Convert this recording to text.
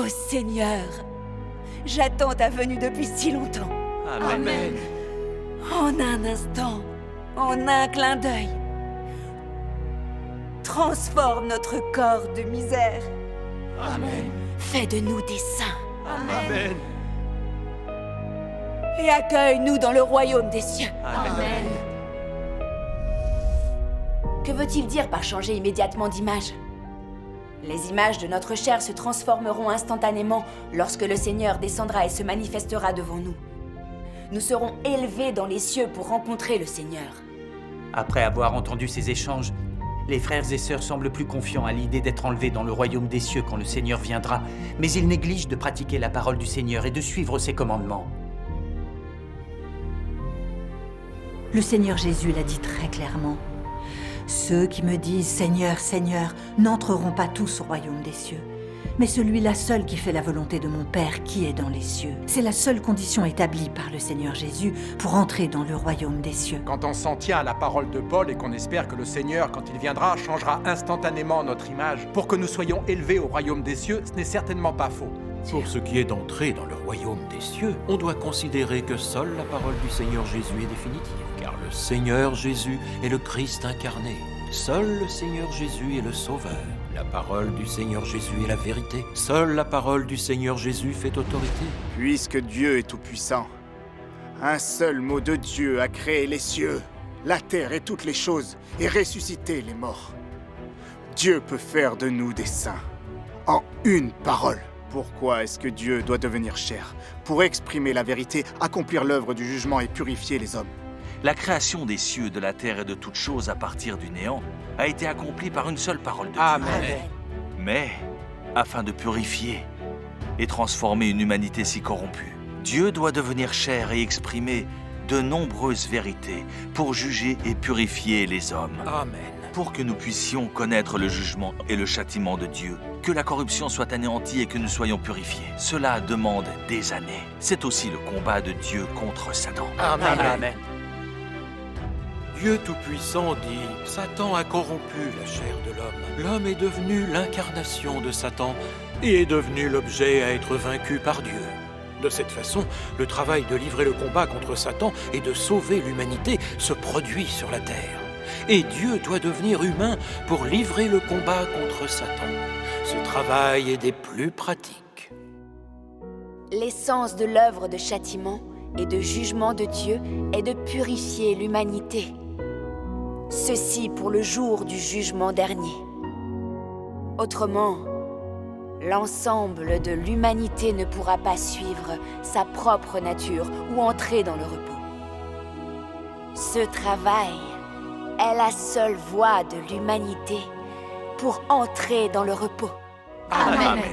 Seigneur, j'attends ta venue depuis si longtemps. Amen. En un instant, en un clin d'œil, transforme notre corps de misère. Amen. Fais de nous des saints. Amen. Et accueille-nous dans le royaume des cieux. Amen. Que veut-il dire par changer immédiatement d'image? Les images de notre chair se transformeront instantanément lorsque le Seigneur descendra et se manifestera devant nous. Nous serons élevés dans les cieux pour rencontrer le Seigneur. Après avoir entendu ces échanges, les frères et sœurs semblent plus confiants à l'idée d'être enlevés dans le royaume des cieux quand le Seigneur viendra, mais ils négligent de pratiquer la parole du Seigneur et de suivre ses commandements. Le Seigneur Jésus l'a dit très clairement. Ceux qui me disent « Seigneur, Seigneur » n'entreront pas tous au royaume des cieux. Mais celui-là seul qui fait la volonté de mon Père qui est dans les cieux. C'est la seule condition établie par le Seigneur Jésus pour entrer dans le royaume des cieux. Quand on s'en tient à la parole de Paul et qu'on espère que le Seigneur, quand il viendra, changera instantanément notre image pour que nous soyons élevés au royaume des cieux, ce n'est certainement pas faux. Pour ce qui est d'entrer dans le royaume des cieux, on doit considérer que seule la parole du Seigneur Jésus est définitive, car le Seigneur Jésus est le Christ incarné. Seul le Seigneur Jésus est le Sauveur. La parole du Seigneur Jésus est la vérité. Seule la parole du Seigneur Jésus fait autorité. Puisque Dieu est tout-puissant, un seul mot de Dieu a créé les cieux, la terre et toutes les choses, et ressuscité les morts. Dieu peut faire de nous des saints, en une parole. Pourquoi est-ce que Dieu doit devenir chair? Pour exprimer la vérité, accomplir l'œuvre du jugement et purifier les hommes. La création des cieux, de la terre et de toutes choses à partir du néant a été accomplie par une seule parole de Dieu. Amen. Mais, afin de purifier et transformer une humanité si corrompue, Dieu doit devenir chair et exprimer de nombreuses vérités pour juger et purifier les hommes. Amen. Pour que nous puissions connaître le jugement et le châtiment de Dieu, que la corruption soit anéantie et que nous soyons purifiés. Cela demande des années. C'est aussi le combat de Dieu contre Satan. Amen. Dieu Tout-Puissant dit « Satan a corrompu la chair de l'homme. L'homme est devenu l'incarnation de Satan et est devenu l'objet à être vaincu par Dieu. De cette façon, le travail de livrer le combat contre Satan et de sauver l'humanité se produit sur la terre. Et Dieu doit devenir humain pour livrer le combat contre Satan. Ce travail est des plus pratiques. » L'essence de l'œuvre de châtiment et de jugement de Dieu est de purifier l'humanité. Ceci pour le jour du jugement dernier. Autrement, l'ensemble de l'humanité ne pourra pas suivre sa propre nature ou entrer dans le repos. Ce travail est la seule voie de l'humanité pour entrer dans le repos. Amen.